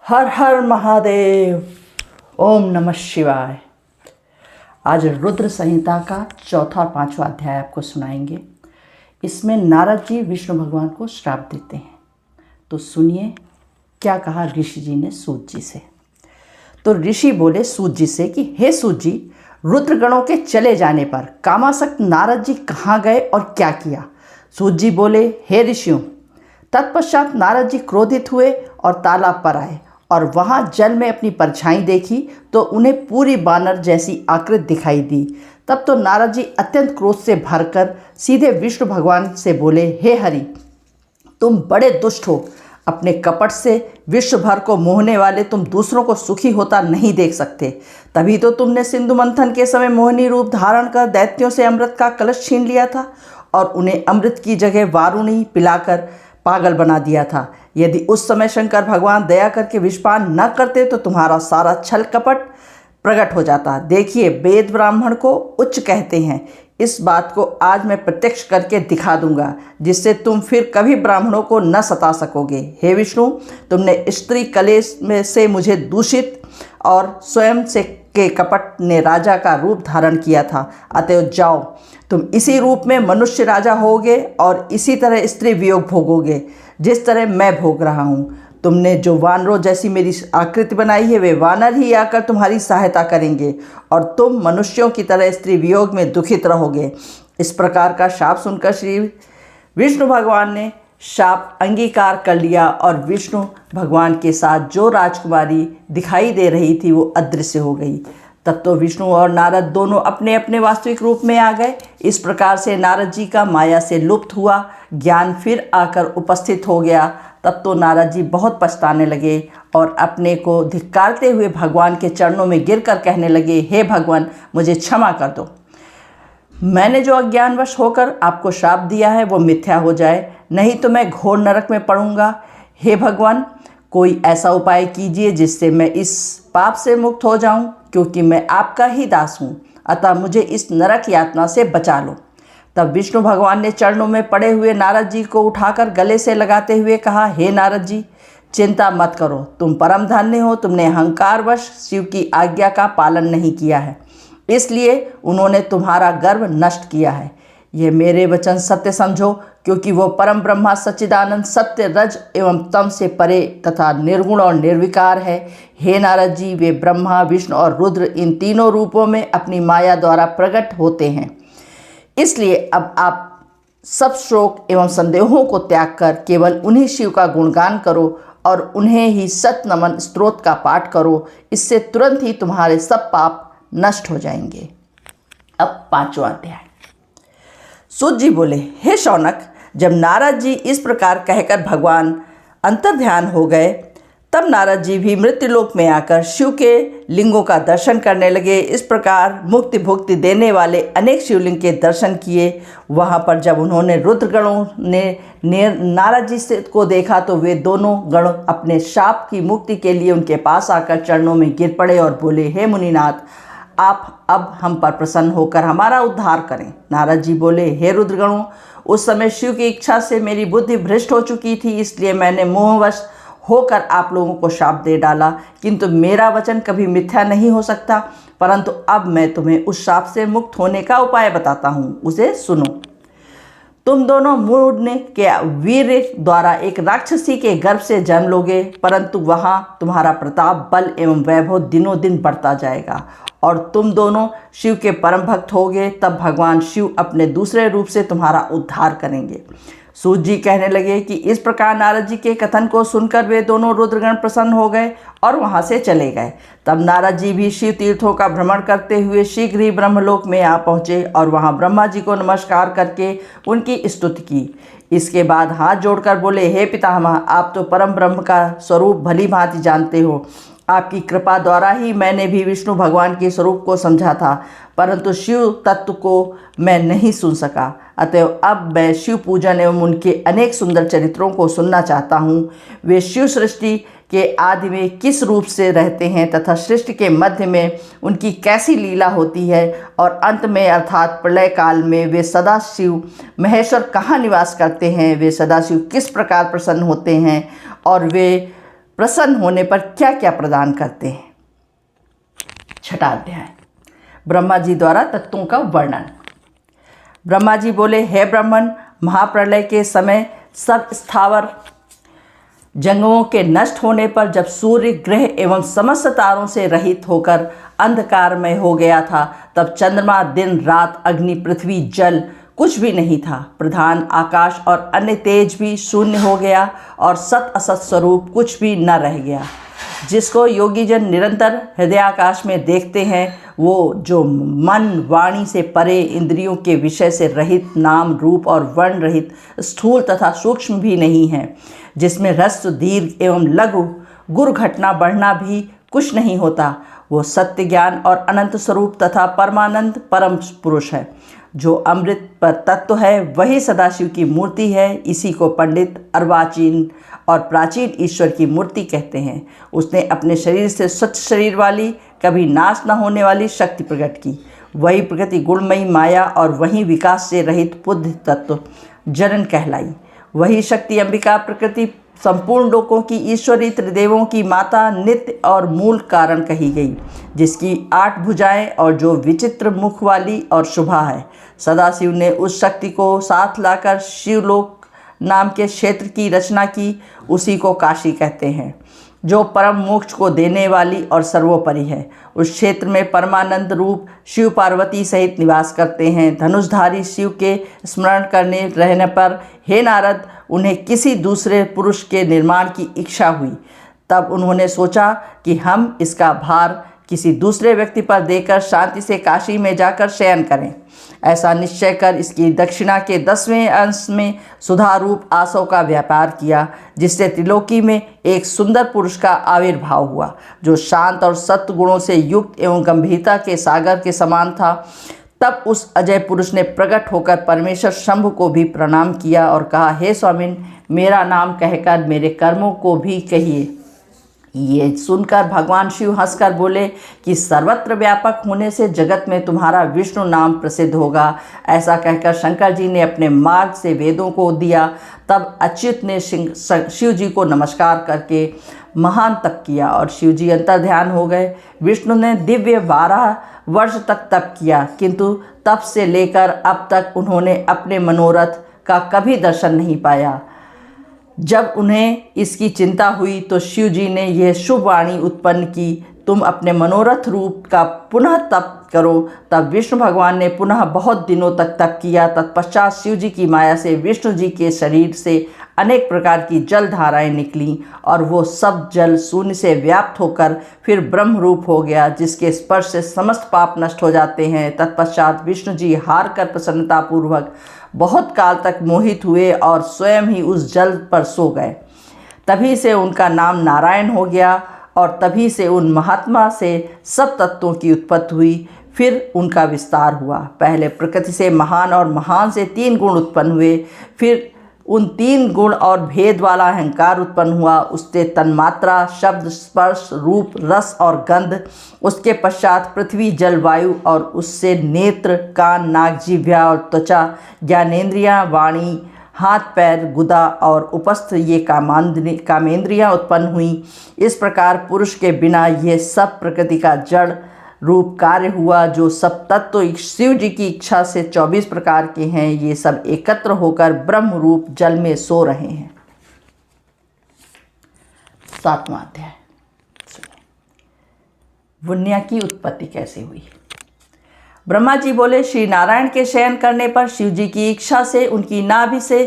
हर हर महादेव। ओम नमः शिवाय। आज रुद्र संहिता का चौथा और पांचवा अध्याय आपको सुनाएंगे। इसमें नारद जी विष्णु भगवान को श्राप देते हैं। तो सुनिए क्या कहा ऋषि जी ने सूत जी से। तो ऋषि बोले सूत जी से कि हे सूत जी, रुद्रगणों के चले जाने पर कामासक्त नारद जी कहाँ गए और क्या किया। सूत जी बोले हे ऋषियों, तत्पश्चात नारद जी क्रोधित हुए और तालाब पर आए और वहाँ जल में अपनी परछाई देखी तो उन्हें पूरी बानर जैसी आकृति दिखाई दी। तब तो नारद जी अत्यंत क्रोध से भरकर सीधे विष्णु भगवान से बोले, हे हरि, तुम बड़े दुष्ट हो। अपने कपट से विश्व भर को मोहने वाले तुम दूसरों को सुखी होता नहीं देख सकते। तभी तो तुमने सिंधु मंथन के समय मोहिनी रूप धारण कर दैत्यों से अमृत का कलश छीन लिया था और उन्हें अमृत की जगह वारुणी पिलाकर पागल बना दिया था। यदि उस समय शंकर भगवान दया करके विषपान न करते तो तुम्हारा सारा छल कपट प्रकट हो जाता। देखिए, वेद ब्राह्मण को उच्च कहते हैं। इस बात को आज मैं प्रत्यक्ष करके दिखा दूंगा, जिससे तुम फिर कभी ब्राह्मणों को न सता सकोगे। हे विष्णु, तुमने स्त्री कलेश में से मुझे दूषित और स्वयं से के कपट ने राजा का रूप धारण किया था। अतएव जाओ, तुम इसी रूप में मनुष्य राजा होगे और इसी तरह स्त्री वियोग भोगोगे जिस तरह मैं भोग रहा हूँ। तुमने जो वानरों जैसी मेरी आकृति बनाई है वे वानर ही आकर तुम्हारी सहायता करेंगे और तुम मनुष्यों की तरह स्त्री वियोग में दुखित रहोगे। इस प्रकार का शाप सुनकर श्री विष्णु भगवान ने शाप अंगीकार कर लिया और विष्णु भगवान के साथ जो राजकुमारी दिखाई दे रही थी वो अदृश्य हो गई। तब तो विष्णु और नारद दोनों अपने अपने वास्तविक रूप में आ गए। इस प्रकार से नारद जी का माया से लुप्त हुआ ज्ञान फिर आकर उपस्थित हो गया। तब तो नारद जी बहुत पछताने लगे और अपने को धिक्कारते हुए भगवान के चरणों में गिरकर कहने लगे, हे भगवान, मुझे क्षमा कर दो। मैंने जो अज्ञानवश होकर आपको श्राप दिया है वो मिथ्या हो जाए, नहीं तो मैं घोर नरक में पड़ूंगा। हे भगवान, कोई ऐसा उपाय कीजिए जिससे मैं इस पाप से मुक्त हो जाऊं, क्योंकि मैं आपका ही दास हूं। अतः मुझे इस नरक यातना से बचा लो। तब विष्णु भगवान ने चरणों में पड़े हुए नारद जी को उठाकर गले से लगाते हुए कहा, हे नारद जी, चिंता मत करो, तुम परम धन्य हो। तुमने अहंकारवश शिव की आज्ञा का पालन नहीं किया है, इसलिए उन्होंने तुम्हारा गर्व नष्ट किया है। यह मेरे वचन सत्य समझो, क्योंकि वो परम ब्रह्मा सच्चिदानंद सत्य रज एवं तम से परे तथा निर्गुण और निर्विकार है। हे नारद जी, वे ब्रह्मा विष्णु और रुद्र इन तीनों रूपों में अपनी माया द्वारा प्रकट होते हैं। इसलिए अब आप सब शोक एवं संदेहों को त्याग कर केवल उन्हीं शिव का गुणगान करो और उन्हें ही सत नमन स्तोत्र का पाठ करो। इससे तुरंत ही तुम्हारे सब पाप नष्ट हो जाएंगे। अब पांचवा अध्याय। सूत जी बोले, हे शौनक, जब नारद जी इस प्रकार कहकर भगवान अंतर्ध्यान हो गए, तब नारद जी भी मृत्युलोक में आकर शिव के लिंगों का दर्शन करने लगे। इस प्रकार मुक्ति भुक्ति देने वाले अनेक शिवलिंग के दर्शन किए। वहाँ पर जब उन्होंने रुद्रगणों ने नारद जी से को देखा तो वे दोनों गण अपने शाप की मुक्ति के लिए उनके पास आकर चरणों में गिर पड़े और बोले, हे मुनिनाथ, आप अब हम पर प्रसन्न होकर हमारा उद्धार करें। नारद जी बोले, हे रुद्रगणों, उस समय शिव की इच्छा से मेरी बुद्धि भ्रष्ट हो चुकी थी, इसलिए मैंने मोहवश होकर आप लोगों को शाप दे डाला। किंतु मेरा वचन कभी मिथ्या नहीं हो सकता, परंतु अब मैं तुम्हें उस शाप से मुक्त होने का उपाय बताता हूँ, उसे सुनो। तुम दोनों मूढ़ के वीर द्वारा एक राक्षसी के गर्भ से जन्म लोगे, परंतु वहाँ तुम्हारा प्रताप, बल एवं वैभव दिनों दिन बढ़ता जाएगा और तुम दोनों शिव के परम भक्त होगे। तब भगवान शिव अपने दूसरे रूप से तुम्हारा उद्धार करेंगे। सूत जी कहने लगे कि इस प्रकार नारद जी के कथन को सुनकर वे दोनों रुद्रगण प्रसन्न हो गए और वहाँ से चले गए। तब नारद जी भी शिव तीर्थों का भ्रमण करते हुए शीघ्र ही ब्रह्मलोक में आ पहुँचे और वहाँ ब्रह्मा जी को नमस्कार करके उनकी स्तुति की। इसके बाद हाथ जोड़कर बोले, हे पितामह, आप तो परम ब्रह्म का स्वरूप भली भांति जानते हो। आपकी कृपा द्वारा ही मैंने भी विष्णु भगवान के स्वरूप को समझा था, परंतु शिव तत्व को मैं नहीं सुन सका। अतएव अब मैं शिव पूजन एवं उनके अनेक सुंदर चरित्रों को सुनना चाहता हूँ। वे शिव सृष्टि के आदि में किस रूप से रहते हैं तथा सृष्टि के मध्य में उनकी कैसी लीला होती है और अंत में अर्थात प्रलय काल में वे सदाशिव महेश्वर कहाँ निवास करते हैं, वे सदाशिव किस प्रकार प्रसन्न होते हैं और वे प्रसन्न होने पर क्या क्या प्रदान करते हैं। छठा अध्याय, ब्रह्मा जी द्वारा तत्वों का वर्णन। ब्रह्मा जी बोले, हे ब्राह्मण, महाप्रलय के समय सब स्थावर जंगमों के नष्ट होने पर जब सूर्य ग्रह एवं समस्त तारों से रहित होकर अंधकारमय हो गया था, तब चंद्रमा, दिन, रात, अग्नि, पृथ्वी, जल कुछ भी नहीं था। प्रधान आकाश और अन्य तेज भी शून्य हो गया और सत असत स्वरूप कुछ भी न रह गया। जिसको योगी जन निरंतर हृदयाकाश में देखते हैं, वो जो मन वाणी से परे, इंद्रियों के विषय से रहित, नाम रूप और वर्ण रहित, स्थूल तथा सूक्ष्म भी नहीं है, जिसमें ह्रस्व, दीर्घ एवं लघु, गुरु घटना बढ़ना भी कुछ नहीं होता, वो सत्य ज्ञान और अनंत स्वरूप तथा परमानंद परम पुरुष है। जो अमृत पर तत्व है वही सदाशिव की मूर्ति है। इसी को पंडित अर्वाचीन और प्राचीन ईश्वर की मूर्ति कहते हैं। उसने अपने शरीर से स्वच्छ शरीर वाली, कभी नाश न होने वाली शक्ति प्रकट की। वही प्रकृति गुणमयी माया और वही विकास से रहित बुद्धि तत्व जनन कहलाई। वही शक्ति अंबिका प्रकृति संपूर्ण लोकों की ईश्वरी, त्रिदेवों की माता, नित्य और मूल कारण कही गई, जिसकी 8 भुजाएं और जो विचित्र मुख वाली और शुभा है। सदाशिव ने उस शक्ति को साथ लाकर शिवलोक नाम के क्षेत्र की रचना की। उसी को काशी कहते हैं, जो परम मोक्ष को देने वाली और सर्वोपरि है। उस क्षेत्र में परमानंद रूप शिव पार्वती सहित निवास करते हैं। धनुषधारी शिव के स्मरण करने रहने पर, हे नारद, उन्हें किसी दूसरे पुरुष के निर्माण की इच्छा हुई। तब उन्होंने सोचा कि हम इसका भार किसी दूसरे व्यक्ति पर देकर शांति से काशी में जाकर शयन करें। ऐसा निश्चय कर इसकी दक्षिणा के 10वें अंश में सुधारूप आसव का व्यापार किया, जिससे त्रिलोकी में एक सुंदर पुरुष का आविर्भाव हुआ, जो शांत और सत्व गुणों से युक्त एवं गंभीरता के सागर के समान था। तब उस अजय पुरुष ने प्रकट होकर परमेश्वर शंभु को भी प्रणाम किया और कहा, हे स्वामिन, मेरा नाम कहकर मेरे कर्मों को भी कहिए। ये सुनकर भगवान शिव हंसकर बोले कि सर्वत्र व्यापक होने से जगत में तुम्हारा विष्णु नाम प्रसिद्ध होगा। ऐसा कहकर शंकर जी ने अपने मार्ग से वेदों को दिया। तब अच्युत ने शिव जी को नमस्कार करके महान तप किया और शिव जी अंतर्ध्यान हो गए। विष्णु ने दिव्य 12 वर्ष तक तप किया, किंतु तब से लेकर अब तक उन्होंने अपने मनोरथ का कभी दर्शन नहीं पाया। जब उन्हें इसकी चिंता हुई तो शिव जी ने यह शुभ वाणी उत्पन्न की, तुम अपने मनोरथ रूप का पुनः तप करो। तब विष्णु भगवान ने पुनः बहुत दिनों तक तप किया। तत्पश्चात शिव जी की माया से विष्णु जी के शरीर से अनेक प्रकार की जल धाराएँ निकलीं और वो सब जल शून्य से व्याप्त होकर फिर ब्रह्म रूप हो गया, जिसके स्पर्श से समस्त पाप नष्ट हो जाते हैं। तत्पश्चात विष्णु जी हार कर प्रसन्नतापूर्वक बहुत काल तक मोहित हुए और स्वयं ही उस जल पर सो गए। तभी से उनका नाम नारायण हो गया और तभी से उन महात्मा से सब तत्वों की उत्पत्ति हुई। फिर उनका विस्तार हुआ। पहले प्रकृति से महान और महान से 3 गुण उत्पन्न हुए। फिर उन 3 गुण और भेद वाला अहंकार उत्पन्न हुआ। उससे तन्मात्रा, शब्द, स्पर्श, रूप, रस और गंध। उसके पश्चात पृथ्वी, जल, वायु और उससे नेत्र, कान, नाक, जिह्वा और त्वचा, ज्ञानेंद्रियाँ, वाणी, हाथ, पैर, गुदा और उपस्थ ये कामेंद्रियाँ उत्पन्न हुई। इस प्रकार पुरुष के बिना ये सब प्रकृति का जड़ रूप कार्य हुआ। जो सब तत्व शिव जी की इच्छा से 24 प्रकार के हैं, ये सब एकत्र होकर ब्रह्म रूप जल में सो रहे हैं। 7वां अध्याय, वुन्या की उत्पत्ति कैसे हुई। ब्रह्मा जी बोले, श्री नारायण के शयन करने पर शिव जी की इच्छा से उनकी नाभि से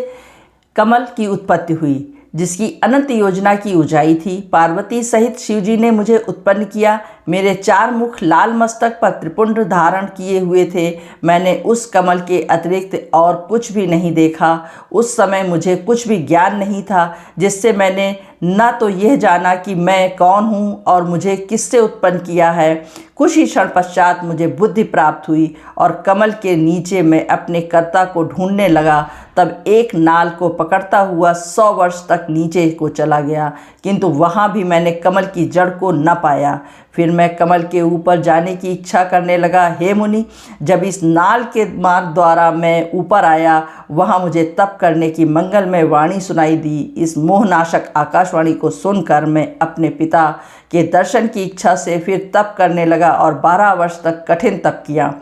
कमल की उत्पत्ति हुई, जिसकी अनंत योजना की ऊंचाई थी। पार्वती सहित शिव जी ने मुझे उत्पन्न किया। मेरे 4 मुख लाल मस्तक पर त्रिपुंड धारण किए हुए थे। मैंने उस कमल के अतिरिक्त और कुछ भी नहीं देखा। उस समय मुझे कुछ भी ज्ञान नहीं था, जिससे मैंने न तो यह जाना कि मैं कौन हूँ और मुझे किससे उत्पन्न किया है। कुछ ही क्षण पश्चात मुझे बुद्धि प्राप्त हुई और कमल के नीचे मैं अपने कर्ता को ढूंढने लगा। तब एक नाल को पकड़ता हुआ 100 वर्ष तक नीचे को चला गया, किंतु वहाँ भी मैंने कमल की जड़ को न पाया। फिर मैं कमल के ऊपर जाने की इच्छा करने लगा। हे मुनि, जब इस नाल के मार्ग द्वारा मैं ऊपर आया, वहाँ मुझे तप करने की मंगलमय वाणी सुनाई दी। इस मोहनाशक आकाशवाणी को सुनकर मैं अपने पिता के दर्शन की इच्छा से फिर तप करने लगा और 12 वर्ष तक कठिन तप किया।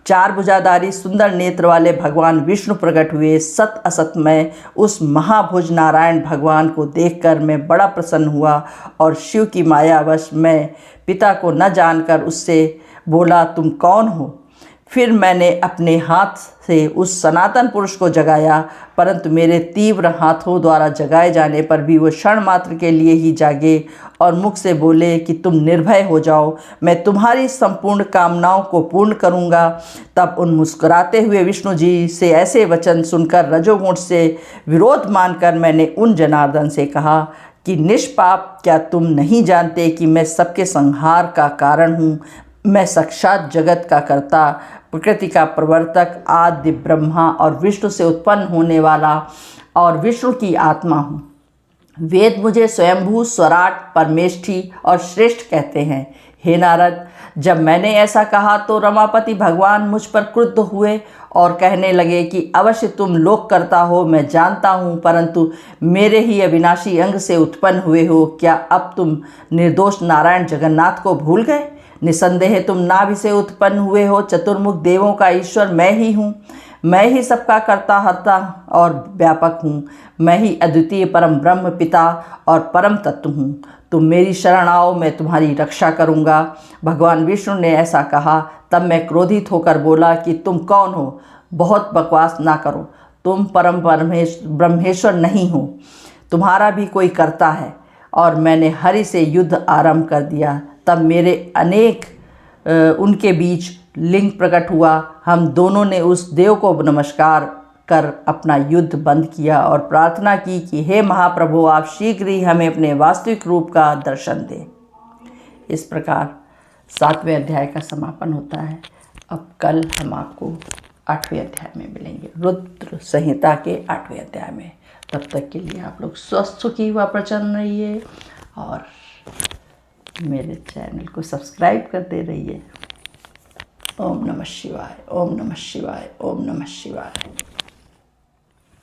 4 भुजाधारी सुंदर नेत्र वाले भगवान विष्णु प्रकट हुए। सत असत में उस महाभुज नारायण भगवान को देखकर मैं बड़ा प्रसन्न हुआ और शिव की मायावश मैं पिता को न जानकर उससे बोला, तुम कौन हो? फिर मैंने अपने हाथ से उस सनातन पुरुष को जगाया, परंतु मेरे तीव्र हाथों द्वारा जगाए जाने पर भी वो क्षण मात्र के लिए ही जागे और मुख से बोले कि तुम निर्भय हो जाओ, मैं तुम्हारी संपूर्ण कामनाओं को पूर्ण करूँगा। तब उन मुस्कुराते हुए विष्णु जी से ऐसे वचन सुनकर रजोगुण से विरोध मानकर मैंने उन जनार्दन से कहा कि निष्पाप, क्या तुम नहीं जानते कि मैं सबके संहार का कारण हूँ? मैं साक्षात जगत का कर्ता, प्रकृति का प्रवर्तक, आदि ब्रह्मा और विष्णु से उत्पन्न होने वाला और विष्णु की आत्मा हूँ। वेद मुझे स्वयंभू, स्वराट, परमेष्ठी और श्रेष्ठ कहते हैं। हे नारद, जब मैंने ऐसा कहा तो रमापति भगवान मुझ पर क्रुद्ध हुए और कहने लगे कि अवश्य तुम लोक करता हो, मैं जानता हूँ, परंतु मेरे ही अविनाशी अंग से उत्पन्न हुए हो। क्या अब तुम निर्दोष नारायण जगन्नाथ को भूल गए? निसंदेह तुम नाभि से उत्पन्न हुए हो। चतुर्मुख देवों का ईश्वर मैं ही हूँ। मैं ही सबका कर्ता, हर्ता और व्यापक हूँ। मैं ही अद्वितीय परम ब्रह्म, पिता और परम तत्व हूँ। तुम मेरी शरण आओ, मैं तुम्हारी रक्षा करूँगा। भगवान विष्णु ने ऐसा कहा। तब मैं क्रोधित होकर बोला कि तुम कौन हो? बहुत बकवास ना करो। तुम परम ब्रह्मेश्वर नहीं हो, तुम्हारा भी कोई कर्ता है। और मैंने हरि से युद्ध आरंभ कर दिया। तब मेरे अनेक उनके बीच लिंग प्रकट हुआ। हम दोनों ने उस देव को नमस्कार कर अपना युद्ध बंद किया और प्रार्थना की कि हे महाप्रभु, आप शीघ्र ही हमें अपने वास्तविक रूप का दर्शन दें। इस प्रकार 7वें अध्याय का समापन होता है। अब कल हम आपको 8वें अध्याय में मिलेंगे, रुद्र संहिता के 8वें अध्याय में। तब तक के लिए आप लोग स्वस्थ सुखी व प्रसन्न रहिए और मेरे चैनल को सब्सक्राइब करते रहिए। ओम नमः शिवाय, ओम नमः शिवाय, ओम नमः शिवाय।